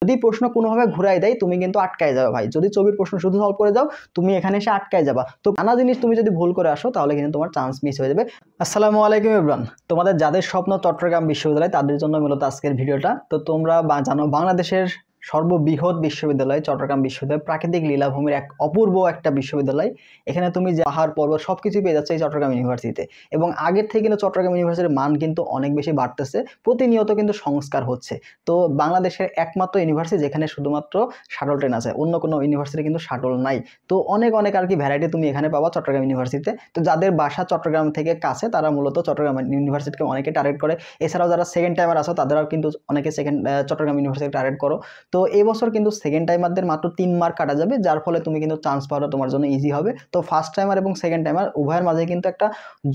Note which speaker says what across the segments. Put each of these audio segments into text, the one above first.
Speaker 1: যদি প্রশ্ন কোনোভাবে ঘুরাই দেয় তুমি কিন্তু আটকায় যাবে ভাই। যদি ছবির প্রশ্ন শুধু সলভ করে যাও তুমি এখানে এসে আটকায় যাবা। তো নানা জিনিস তুমি যদি ভুল করে আসো তাহলে কিন্তু তোমার চান্স মিস হয়ে যাবে। আসসালামু আলাইকুম এভরিওয়ান। তোমাদের যাদের স্বপ্ন চট্টগ্রাম বিশ্ববিদ্যালয় তাদের জন্য মূলত আজকের ভিডিওটা। তো তোমরা জানো বাংলাদেশের সর্ববৃহৎ বিশ্ববিদ্যালয় চট্টগ্রাম বিশ্ববিদ্যালয়, প্রাকৃতিক লীলাভূমির এক অপূর্ব একটা বিশ্ববিদ্যালয়। এখানে তুমি পাহাড় পর্বত সবকিছু পেয়ে যাচ্ছে এই চট্টগ্রাম ইউনিভার্সিটিতে। এবং আগের থেকে কিন্তু চট্টগ্রাম ইউনিভার্সিটির মান কিন্তু অনেক বেশি বাড়তেছে, প্রতিনিয়ত কিন্তু সংস্কার হচ্ছে। তো বাংলাদেশের একমাত্র ইউনিভার্সিটি যেখানে শুধুমাত্র শাটল ট্রেন আছে, অন্য কোনো ইউনিভার্সিটি কিন্তু শাটল নাই। তো অনেক আর কি ভ্যারাইটি তুমি এখানে পাবা চট্টগ্রাম ইউনিভার্সিটিতে। তো যাদের বাসা চট্টগ্রাম থেকে কাছে তারা মূলত চট্টগ্রাম ইউনিভার্সিটিকে অনেকে টার্গেট করে। এছাড়াও যারা সেকেন্ড টাইমার আছো তাদেরও কিন্তু অনেকে চট্টগ্রাম ইউনিভার্সিটি টার্গেট করো। তো এই বছর কিন্তু সেকেন্ড টাইমারদের মাত্র 3 মার্ক কাটা যাবে, যার ফলে তুমি কিন্তু চান্স পাওয়াটা তোমার জন্য ইজি হবে। তো ফার্স্ট টাইমার এবং সেকেন্ড টাইমার উভয়ের মাঝে কিন্তু একটা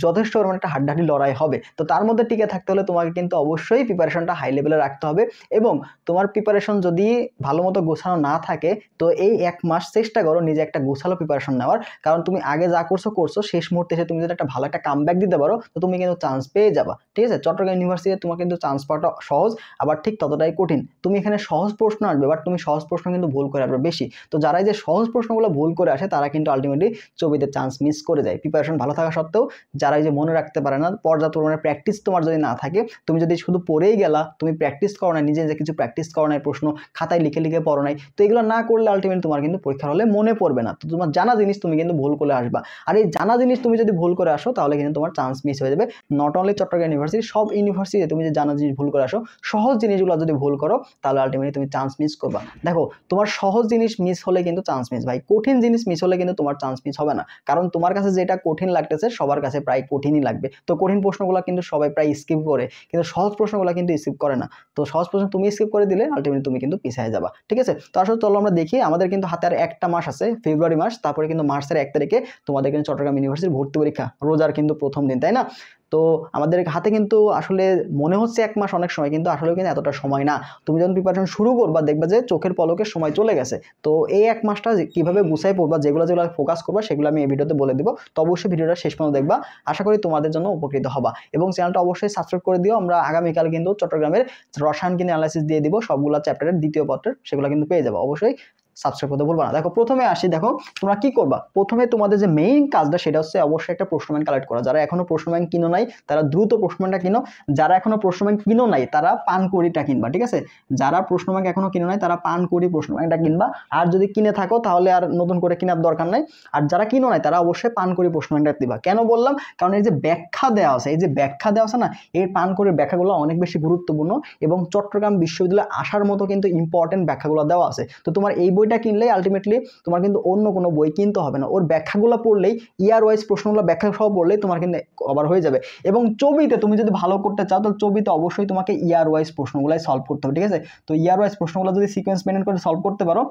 Speaker 1: যথেষ্ট পরিমাণে একটা হাড্ডাহাড্ডি লড়াই হবে। তো তার মধ্যে টিকে থাকতে হলে তোমাকে কিন্তু অবশ্যই প্রিপারেশনটা হাই লেভেলে রাখতে হবে। এবং তোমার প্রিপারেশন যদি ভালো মতো গোছানো না থাকে তো এই 1 মাস চেষ্টা করো নিজে একটা গোছালো প্রিপারেশন নেওয়ার। কারণ তুমি আগে যা করছো শেষ মুহূর্তে এসে তুমি যদি একটা ভালো একটা কামব্যাক দিতে পারো তো তুমি কিন্তু চান্স পেয়ে যাবা। ঠিক আছে, চট্টগ্রাম ইউনিভার্সিটিতে তোমার কিন্তু চান্স পাওয়াটা সহজ, আবার ঠিক ততটাই কঠিন। তুমি এখানে সহজ প্রশ্ন আসবে, বাট তুমি সহজ প্রশ্ন কিন্তু ভুল করে আসবে বেশি। তো যারা যে সহজ প্রশ্নগুলো ভুল করে আসে তারা কিন্তু আলটিমেটলি ছবিতে চান্স মিস করে যায়। প্রিপারেশন ভালো থাকা সত্ত্বেও যারা যে মনে রাখতে পারে না, পর্যাপ্ত পরিমাণে প্র্যাকটিস তোমার যদি না থাকে, তুমি যদি শুধু পড়েই গেলা, তুমি প্র্যাকটিস করো না, নিজে যে কিছু প্র্যাকটিস করো নাই, প্রশ্ন খাতায় লিখে পড়ো নাই, তো এগুলো না করলে আলটিমেটলি তোমার কিন্তু পরীক্ষার হলে মনে পড়বে না। তো তোমার জানা জিনিস তুমি কিন্তু ভুল করে আসবা। আর এই জানা জিনিস তুমি যদি ভুল করে আসো তাহলে কিন্তু তোমার চান্স মিস হয়ে যাবে। নট অনলি চট্টগ্রাম ইউনিভার্সিটি, সব ইউনিভার্সিটিতে তুমি যে জানা জিনিস ভুল করে আসো, সহজ জিনিসগুলো যদি ভুল করো তাহলে আলটিমেটলি তুমি চান্স মিস করবা। দেখো, তোমার সহজ জিনিস মিস হলে কিন্তু চান্স মিস ভাই, কঠিন জিনিস মিস হলে কিন্তু তোমার চান্স মিস হবে না। কারণ তোমার কাছে যেটা কঠিন লাগতেছে সবার কাছে প্রায় কঠিনই লাগবে। তো কঠিন প্রশ্নগুলো কিন্তু সবাই প্রায় স্কিপ করে, কিন্তু সহজ প্রশ্নগুলো কিন্তু স্কিপ করে না। তো সহজ প্রশ্ন তুমি স্কিপ করে দিলে আলটিমেটলি তুমি কিন্তু পিছিয়ে যাবা। ঠিক আছে, তো আসলে চলো আমরা দেখি। আমাদের কিন্তু হাতে আর একটা মাস আছে, ফেব্রুয়ারি মাস, তারপরে কিন্তু মার্চের 1 তারিখে তোমাদের কিন্তু চট্টগ্রাম ইউনিভার্সিটির ভর্তি পরীক্ষা, রোজার কিন্তু প্রথম দিন, তাই না? তো আমাদের হাতে কিন্তু আসলে মনে হচ্ছে 1 মাস অনেক সময়, কিন্তু আসলে কিন্তু এতটা সময় না। তুমি যখন প্রিপারেশন শুরু করবা দেখবা যে চোখের পলকের সময় চলে গেছে। তো এই 1 মাসটা কিভাবে গুছাই পড়বা, যেগুলো ফোকাস করবা সেগুলো আমি এই ভিডিওতে বলে দিব। তো অবশ্যই ভিডিওটা শেষ পর্যন্ত দেখবা, আশা করি তোমাদের জন্য উপকৃত হবা। এবং চ্যানেলটা অবশ্যই সাবস্ক্রাইব করে দিও। আমরা আগামীকাল কিন্তু চট্টগ্রামের রসায়ন কিন্তু অ্যানালাইসিস দিয়ে দিব, সবগুলো চ্যাপ্টারের দ্বিতীয় পত্রের, সেগুলো কিন্তু পেয়ে যাবো। অবশ্যই সাবস্ক্রাইব করতে ভুলবা না। দেখো, প্রথমে আসি। দেখো তোমরা কি করবা, প্রথমে তোমাদের যে মেইন কাজটা সেটা হচ্ছে অবশ্যই একটা প্রশ্ন ব্যাংক কালেক্ট করা। যারা এখনো প্রশ্ন ব্যাংক কিনো নাই তারা দ্রুত প্রশ্ন ব্যাংকটা কিনো। যারা এখনো প্রশ্ন ব্যাংক কিনো নাই তারা পানকড়িটা কিনবা। ঠিক আছে, যারা প্রশ্ন ব্যাংক এখনো কিনো নাই তারা পানকড়ি প্রশ্ন ব্যাংকটা কিনবা। আর যদি কিনে থাকো তাহলে আর নতুন করে কেনার দরকার নাই। আর যারা কিনো নাই তারা অবশ্যই পানকড়ি প্রশ্ন ব্যাংকটা দিবা। কেন বললাম, কারণ এই যে ব্যাখ্যা দেওয়া আছে, এই যে ব্যাখ্যা দেওয়া আছে না, এই পানকড়ির ব্যাখ্যাগুলো অনেক বেশি গুরুত্বপূর্ণ এবং চট্টগ্রাম বিশ্ববিদ্যালয়ে আসার মতো কিন্তু ইম্পর্টেন্ট ব্যাখ্যাগুলো দেওয়া আছে। তো তোমার এই বইটা কিনলেই আলটিমেটলি তোমার কিন্তু অন্য কোনো বই কিনতে হবে না। ওর ব্যাখ্যাগুলো পড়লেই, ইয়ার ওয়াইজ প্রশ্নগুলো ব্যাখ্যা সহ পড়লেই তোমার কিন্তু কভার হয়ে যাবে। এবং ছবিতে তুমি যদি ভালো করতে চাও তাহলে ছবিতে অবশ্যই তোমাকে ইয়ার ওয়াইজ প্রশ্নগুলাই সলভ করতে হবে। ঠিক আছে, তো ইয়ার ওয়াইজ প্রশ্নগুলো যদি সিকোয়েন্স মেনটেন করে সলভ করতে পারো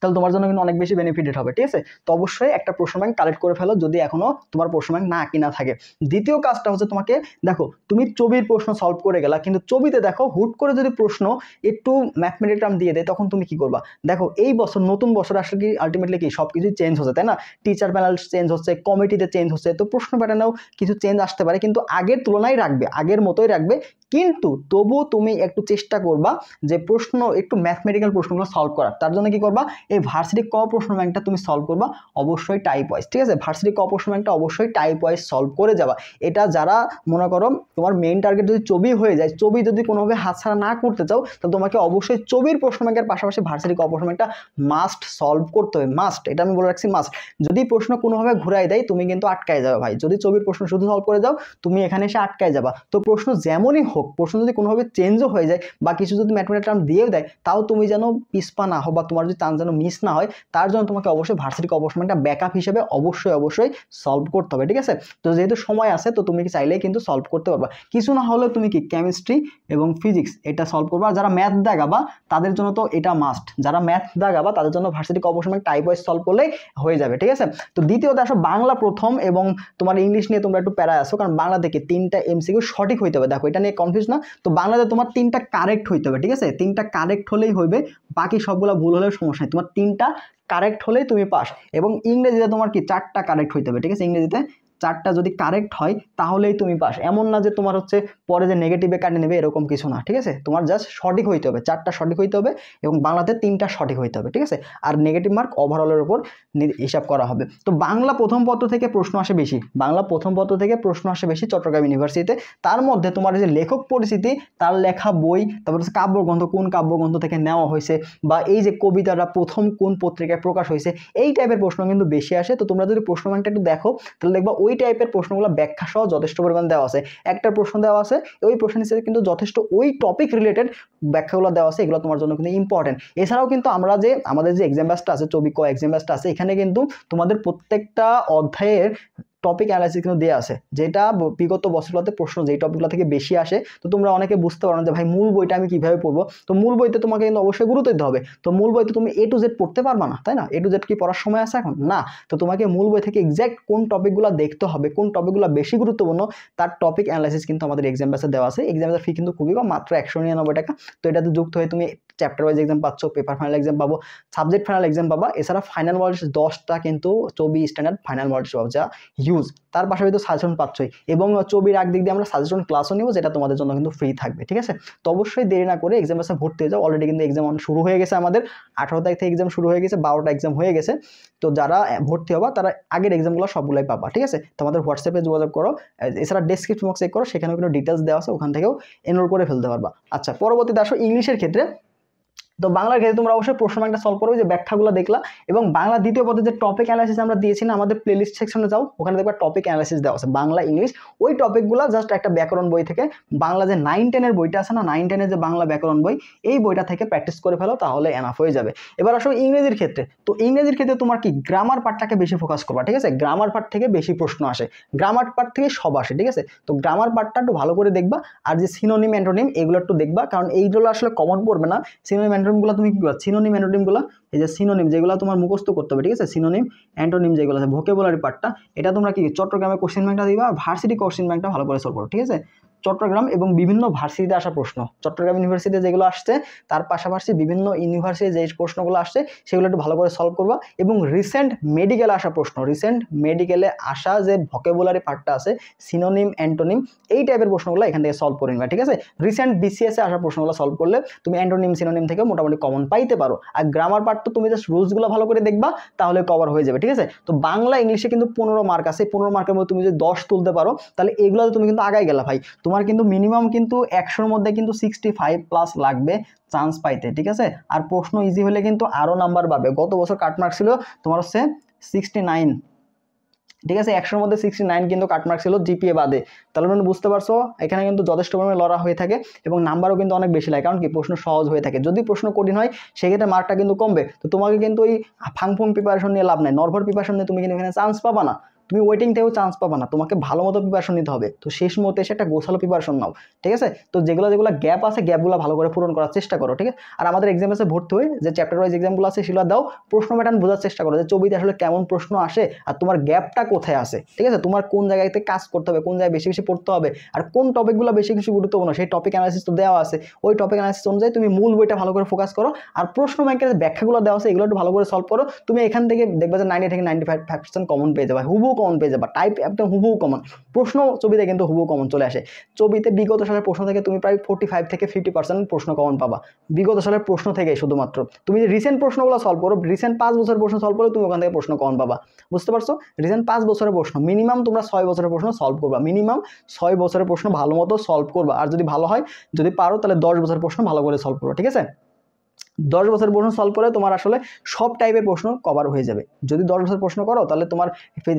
Speaker 1: তাহলে তোমার জন্য কিন্তু অনেক বেশি বেনিফিটেড হবে। ঠিক আছে, তো অবশ্যই একটা প্রশ্ন ব্যাংক কালেক্ট করে ফেলো যদি এখনো তোমার প্রশ্ন ব্যাংক না কিনা থাকে। দ্বিতীয় কাজটা হচ্ছে, তোমাকে দেখো তুমি ছবির প্রশ্ন সলভ করে গেলা, কিন্তু ছবিতে দেখো হুট করে যদি প্রশ্ন একটু ম্যাথমেটিক টার্ম দিয়ে দেয় তখন তুমি কি করবা। দেখো, এই বছর নতুন বছর আসলে কি আলটিমেটলি কি সবকিছু চেঞ্জ হচ্ছে, তাই না? টিচার প্যানেল চেঞ্জ হচ্ছে, কমিটিতে চেঞ্জ হচ্ছে, তো প্রশ্ন প্যাটার্নেও কিছু চেঞ্জ আসতে পারে, কিন্তু আগের তুলনায় রাখবে, আগের মতোই রাখবে। কিন্তু তবু তুমি একটু চেষ্টা করবা যে প্রশ্ন একটু ম্যাথমেটিক্যাল প্রশ্নগুলো সলভ করার। তার জন্য কি করবা, এই ভার্সিটি ক প্রশ্ন ব্যাংকটা তুমি সলভ করবা অবশ্যই টাইপ ওয়াইজ। ঠিক আছে, ভার্সিটি ক প্রশ্ন ব্যাংকটা অবশ্যই টাইপ ওয়াইজ সলভ করে যাবা। এটা যারা মনে করো তোমার মেইন টার্গেট যদি ছবি হয়ে যায়, ছবি যদি কোনোভাবে হাতছাড়া না করতে চাও তাহলে তোমাকে অবশ্যই ছবির প্রশ্ন ব্যাংকের পাশাপাশি ভার্সিটি ক প্রশ্ন ব্যাংকটা মাস্ট সলভ করতে হবে, মাস্ট। এটা আমি বলে রাখছি, মাস্ট। যদি প্রশ্ন কোনোভাবে ঘুরাই দেয় তুমি কিন্তু আটকায় যাবে ভাই। যদি ছবির প্রশ্ন শুধু সলভ করে যাও তুমি এখানে এসে আটকায় যাবা। তো প্রশ্ন যেমনই হোক, প্রশ্ন যদি কোনোভাবে চেঞ্জও হয়ে যায় বা কিছু যদি ম্যাথমেটিক্যাল টার্ম দিয়েও দেয়, তাও তুমি যেন পিছপা না হও বা তোমার যদি চান্স যেন মিস না হয়, তার জন্য তোমাকে অবশ্যই ভার্সিটি অপারেশনটা ব্যাকআপ হিসেবে অবশ্যই সলভ করতে হবে। ঠিক আছে, তো যেহেতু সময় আছে তো তুমি চাইলেই কিন্তু সলভ করতে পারবা। কিছু না হলেও তুমি কি কেমিস্ট্রি এবং ফিজিক্স এটা সলভ করবা। যারা ম্যাথ দাগাবা তাদের জন্য তো এটা মাস্ট, যারা ম্যাথ দাগাবা তাদের জন্য varsity operation type wise solve করলেই হয়ে যাবে। ঠিক আছে, তো দ্বিতীয়ত আসো বাংলা প্রথম, এবং তোমার ইংলিশ নিয়ে তোমরা একটু প্যারা আসো, কারণ বাংলা থেকে 3টা এমসিকিউ সঠিক হইতে হবে। দেখো, এটা নিয়ে কনফিউজ না। তো বাংলাতে তোমার 3টা কারেক্ট হইতে হবে। ঠিক আছে, 3টা কারেক্ট হলেই হইবে, বাকি সবগুলো ভুল হলেও সমস্যা নেই। তোমার 3টা কারেক্ট হলেই তুমি পাস। এবং ইংরেজিতে তোমার কি 4টা কারেক্ট হইতে হবে। ঠিক আছে, ইংরেজিতে 4টা যদি কারেক্ট হয় তাহলেই তুমি পাস। এমন না যে তোমার হচ্ছে পরে যে নেগেটিভে কাটে নেবে, এরকম কিছু না, ঠিক আছে? তোমার জাস্ট সঠিক হইতে হবে, 4টা সঠিক হইতে হবে এবং বাংলাতে 3টা সঠিক হইতে হবে, ঠিক আছে? আর নেগেটিভ মার্ক ওভারঅলের উপর হিসাব করা হবে। তো বাংলা প্রথম পত্র থেকে প্রশ্ন আসে বেশি, বাংলা প্রথম পত্র থেকে প্রশ্ন আসে বেশি চট্টগ্রাম ইউনিভার্সিটিতে। তার মধ্যে তোমার যে লেখক পরিচিতি, তার লেখা বই, তারপর হচ্ছে কাব্যগ্রন্থ কোন কাব্যগ্রন্থ থেকে নেওয়া হয়েছে, বা এই যে কবিতাটা প্রথম কোন পত্রিকায় প্রকাশ হয়েছে, এই টাইপের প্রশ্ন কিন্তু বেশি আসে। তো তোমরা যদি প্রশ্ন ব্যাংকটা একটু দেখো তাহলে দেখবা ওই টাইপের প্রশ্নগুলো ব্যাখ্যা সহ যথেষ্ট পরিমাণ দেওয়া আছে। একটা প্রশ্ন দেওয়া আছে, ওই প্রশ্ন হিসেবে কিন্তু যথেষ্ট ওই টপিক রিলেটেড ব্যাখ্যাগুলো দেওয়া আছে, এগুলো তোমার জন্য কিন্তু ইম্পর্টেন্ট। এছাড়াও কিন্তু আমরা যে আমাদের যে এক্সাম ব্যাচটা আছে, চবিক এক্সাম ব্যাচটা আছে, এখানে কিন্তু তোমাদের প্রত্যেকটা অধ্যায়ের টপিক অ্যানালাইসিস কিন্তু দেওয়া আছে, যেটা বিগত বছরগুলোতে প্রশ্ন যেই টপিকগুলো থেকে বেশি আসে। তো তোমরা অনেকে বুঝতে পারো না যে ভাই মূল বইটা আমি কিভাবে পড়বো। তো মূল বইতে তোমাকে কিন্তু অবশ্যই গুরুত্ব দিতে হবে। তো মূল বইতে তুমি A to Z পড়তে পারবা না, তাই না? A to Z কি পড়ার সময় আছে এখন? না। তো তোমাকে মূল বই থেকে এক্স্যাক্ট কোন টপিকগুলো দেখতে হবে, কোন টপিকগুলো বেশি গুরুত্বপূর্ণ, তার টপিক অ্যানালাইসিস কিন্তু আমাদের এক্সাম ব্যাচে দেওয়া আছে। এক্সাম ব্যাচের ফি কিন্তু খুবই কম, মাত্র 199 টাকা। তো এটাতে যুক্ত হয়ে তুমি চ্যাপ্টার ওয়াইজ এক্সাম পাচ্ছ, পেপার ফাইনাল এক্সাম পাবো, সাবজেক্ট ফাইনাল এক্সাম পাবা। এছাড়া ফাইনাল মডেল 10টা কিন্তু চবি স্ট্যান্ডার্ড ফাইনাল মডেল পাবো, যা হিউজ। তার পাশাপাশি তো সাজেশন পাচ্ছই, এবং চবির আগ দিক দিয়ে আমরা সাজেশন ক্লাসও নিব, যেটা তোমাদের জন্য কিন্তু ফ্রি থাকবে, ঠিক আছে? তো অবশ্যই দেরি না করে এক্সাম ব্যাচে ভর্তি হয়ে যাও। অলরেডি কিন্তু এক্সাম শুরু হয়ে গেছে, আমাদের 18 তারিখ থেকে এক্সাম শুরু হয়ে গেছে, 12টা এক্সাম হয়ে গেছে। তো যারা ভর্তি হবা তারা আগের এক্সামগুলো সবগুলাই পাবা, ঠিক আছে? তোমাদের হোয়াটসঅ্যাপে যোগাযোগ করো, এছাড়া ডেসক্রিপশন বক্স চেক করো, সেখানেও কিন্তু ডিটেলস দেওয়া আছে, ওখান থেকেও এনরোল করে ফেলতে পারবা। আচ্ছা, পরবর্তীতে আসো ইংলিশের ক্ষেত্রে। তো বাংলার ক্ষেত্রে তোমরা অবশ্যই প্রশ্ন ব্যাংকটা সলভ করবে, যে ব্যাখ্যাগুলো দেখলা, এবং বাংলা দ্বিতীয় পদে যে টপিক অ্যানালাইসিস আমরা দিয়েছি না, আমাদের প্লেলিস্ট সেকশনে যাও, ওখানে দেখবা টপিক অ্যানালাইসিস দেওয়া আছে বাংলা ইংলিশ। ওই টপিকগুলো জাস্ট একটা ব্যাকরণ বই থেকে, বাংলা যে 9-10 বইটা আছে না, 9-10 যে বাংলা ব্যাকরণ বই, এই বইটা থেকে প্র্যাকটিস করে ফেলো, তাহলে এনাফ হয়ে যাবে। এবার আসো ইংরেজির ক্ষেত্রে। তো ইংরেজির ক্ষেত্রে তোমার কি গ্রামার পার্টটাকে বেশি ফোকাস করবা, ঠিক আছে? গ্রামার পার্ট থেকে বেশি প্রশ্ন আসে, গ্রামার পার্ট থেকে সব আসে, ঠিক আছে? তো গ্রামার পার্টটা একটু ভালো করে দেখবা, আর যে সিনোনিম অ্যান্টোনিম এগুলো একটু দেখবা, কারণ এইগুলো আসলে কমন পড়বে না। সিনোনিম অ্যান্টোনিমগুলো তুমি কি করবা, সিনোনিম অ্যান্টোনিমগুলো, এই যে সিনোনিম যেগুলো তোমার মুখস্থ করতে হবে, ঠিক আছে? সিনোনিম অ্যান্টোনিম যেগুলো আছে, ভোকাবুলারি পার্টটা, এটা তোমরা কি চট্টগ্রামের কোশ্চেন ব্যাংকটা দিবা, আর ভার্সিটি কোশ্চেন ব্যাংকটা ভালো করে সলভ করো, ঠিক আছে? চট্টগ্রাম এবং বিভিন্ন ভার্সিটিতে আসা প্রশ্ন, চট্টগ্রাম ইউনিভার্সিটিতে যেগুলো আসছে, তার পাশাপাশি বিভিন্ন ইউনিভার্সিটি যে প্রশ্নগুলো আসছে সেগুলো একটু ভালো করে সলভ করবা। এবং রিসেন্ট মেডিকেলে আসা প্রশ্ন, রিসেন্ট মেডিকেলে আসা যে ভোকাবুলারি পার্টটা আছে, সিনোনিম অ্যান্টোনিম, এই টাইপের প্রশ্নগুলো এখান থেকে সলভ করে নিবা, ঠিক আছে? রিসেন্ট বিসিএসে আসা প্রশ্নগুলো সলভ করলে তুমি অ্যান্টোনিম সিনোনিম থেকে মোটামুটি কমন পাইতে পারো। আর গ্রামার পার্ট তো তুমি জাস্ট রুলসগুলো ভালো করে দেখবা, তাহলে কভার হয়ে যাবে, ঠিক আছে? তো বাংলা ইংলিশে কিন্তু 15 মার্ক আছে, 15 মার্কের মধ্যে তুমি যদি 10 তুলতে পারো, তাহলে এগুলো তুমি কিন্তু আগাই গেলা ভাই। তোমার কিন্তু মিনিমাম কিন্তু 100-র মধ্যে কিন্তু 65+ লাগবে চান্স পাইতে, ঠিক আছে? আর প্রশ্ন ইজি হলে কিন্তু আরো নাম্বার পাবে। গত বছর কাটমার্ক ছিল তোমার হচ্ছে 69, ঠিক আছে? 100-র মধ্যে 69 কিন্তু কাটমার্ক ছিল জিপিএ বাদে। তাহলে তুমি বুঝতে পারছো এখানে কিন্তু যথেষ্ট পরিমাণে লড়া হয়ে থাকে, এবং নাম্বারও কিন্তু অনেক বেশি লাগে, কারণ কি প্রশ্ন সহজ হয়ে থাকে। যদি প্রশ্ন কঠিন হয় সেক্ষেত্রে মার্কটা কিন্তু কমবে। তো তোমাকে কিন্তু ওই ফাংফুং প্রিপারেশন নিয়ে লাভ নাই, নর্ভর প্রিপারেশন নিয়ে তুমি কিন্তু এখানে চান্স পাবা না, তুমি ওয়েটিং থেকেও চান্স পাবা না, তোমাকে ভালো মতো প্রিপারেশন নিতে হবে। তো শেষ মুহূর্তে এসে একটা গোছালো প্রিপারেশন নাও, ঠিক আছে? তো যেগুলো গ্যাপ আছে, গ্যাপগুলো ভালো করে পূরণ করার চেষ্টা করো, ঠিক আছে? আর আমাদের এক্সাম আছে ভর্তি হয়ে যে চ্যাপ্টার ওয়াইজ এক্সামগুলো আছে সেগুলো দাও, প্রশ্ন প্যাটার্ন বোঝার চেষ্টা করো, যে ছবিতে আসলে কেমন প্রশ্ন আসে আর তোমার গ্যাপটা কোথায় আছে, ঠিক আছে? তোমার কোন জায়গাতে কাজ করতে হবে, কোন জায়গায় বেশি বেশি পড়তে হবে, আর কোন টপিকগুলো বেশি বেশি গুরুত্বপূর্ণ, সেই টপিক অ্যানালাইসিস তো দেওয়া আছে। ওই টপিক অ্যানালাইসিস অনুযায়ী তুমি মূল বইটা ভালো করে ফোকাস করো, আর প্রশ্ন ব্যাংকের ব্যাখ্যাগুলো দেওয়া আছে এগুলো একটু ভালো করে সলভ করো। তুমি এখান থেকে দেখবে যে 90 থেকে 95% কমন পেয়ে যাবে, হুবহু কমন পেয়ে যাবে, টাইপ একদম হুবহু কমন। প্রশ্ন ছবিতে কিন্তু হুবহু কমন চলে আসে। ছবিতে বিগত সালের প্রশ্ন থেকে তুমি প্রায় 45 থেকে 50% প্রশ্ন কমন পাবা, বিগত সালের প্রশ্ন থেকে শুধুমাত্র। তুমি যে রিসেন্ট প্রশ্নগুলো সলভ করো, রিসেন্ট 5 বছরের প্রশ্ন সলভ করো, তুমি ওখান থেকে প্রশ্ন কমন পাবা, বুঝতে পারছো? রিসেন্ট 5 বছরের প্রশ্ন, মিনিমাম তোমরা 6 বছরের প্রশ্ন সলভ করবা, মিনিমাম 6 বছরের প্রশ্ন ভালো মতো সলভ করবা। আর যদি ভালো হয়, যদি পারো, তাহলে 10 বছরের প্রশ্ন ভালো করে সলভ করো, ঠিক আছে? 10 বছর প্রশ্ন সলভ করে তোমার আসলে সব টাইপের প্রশ্ন কভার হয়ে যাবে। যদি 10 বছর প্রশ্ন করো, তাহলে তোমার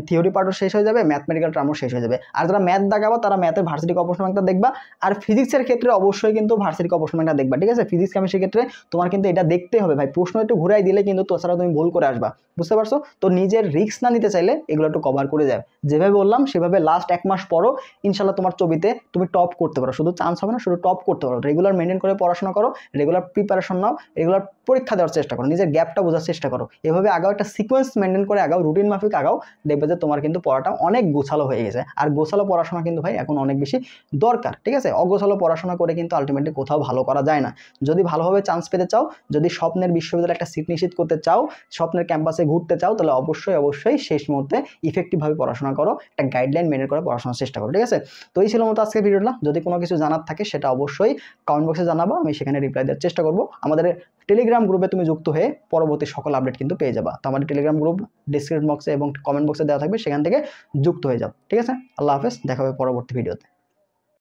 Speaker 1: থিওরি পার্টও শেষ হয়ে যাবে, ম্যাথমেটিক্যাল টার্মও শেষ হয়ে যাবে। আর যারা ম্যাথ দেখাবা তারা ম্যাথের ভার্সিটি প্রশ্ন ব্যাংকটা দেখবা। আর ফিজিক্সের ক্ষেত্রে অবশ্যই কিন্তু ভার্সিটি প্রশ্ন ব্যাংকটা দেখবা, ঠিক আছে? ফিজিক্স কেমিস্ট্রির ক্ষেত্রে তোমার কিন্তু এটা দেখতে হবে ভাই, প্রশ্ন একটু ঘুরাই দিলে কিন্তু তাছাড়া তুমি ভুল করে আসবা, বুঝতে পারছো? তো নিজের রিস্ক না নিতে চাইলে এগুলো একটু কভার করে যায়, যেভাবে বললাম সেভাবে লাস্ট 1 মাস পরও ইনশাল্লাহ তোমার ছবিতে তুমি টপ করতে পারো। শুধু চান্স হবে না, শুধু টপ করতে পারো। রেগুলার মেনটেন করে পড়াশোনা করো, রেগুলার প্রিপারেশন নাও, রেগুলার রেগুলার পরীক্ষা দেওয়ার চেষ্টা করো, নিজের গ্যাপটা বোঝার চেষ্টা করো, এভাবে আগাও, একটা সিকোয়েন্স মেনটেন করে আগাও, রুটিন মাফিক আগাও, দেখবে যে তোমার কিন্তু পড়াটা অনেক গোছালো হয়ে গেছে। আর গোছালো পড়াশোনা কিন্তু ভাই এখন অনেক বেশি দরকার, ঠিক আছে? অগোছালো পড়াশোনা করে কিন্তু আলটিমেটলি কোথাও ভালো করা যায় না। যদি ভালোভাবে চান্স পেতে চাও, যদি স্বপ্নের বিশ্ববিদ্যালয়ে একটা সিট নিশ্চিত করতে চাও, স্বপ্নের ক্যাম্পাসে ঘুরতে চাও, তাহলে অবশ্যই শেষ মুহূর্তে ইফেক্টিভভাবে পড়াশোনা করো, একটা গাইডলাইন মেনে করে পড়াশোনার চেষ্টা করো, ঠিক আছে? তো এই ছিল মতো আজকের ভিডিওটা। যদি কোনো কিছু জানার থাকে সেটা অবশ্যই কমেন্ট বক্সে জানাবো, আমি সেখানে রিপ্লাই দেওয়ার চেষ্টা করব। আমাদের টেলিগ্রাম গ্রুপে তুমি যুক্ত হয়ে পরবর্তী সকল আপডেট কিন্তু পেয়ে যাবা। তো আমাদের টেলিগ্রাম গ্রুপ ডিসক্রিপশন বক্সে এবং কমেন্ট বক্সে দেওয়া থাকবে, সেখান থেকে যুক্ত হয়ে যাও, ঠিক আছে? আল্লাহ হাফেজ, দেখা হবে পরবর্তী ভিডিওতে।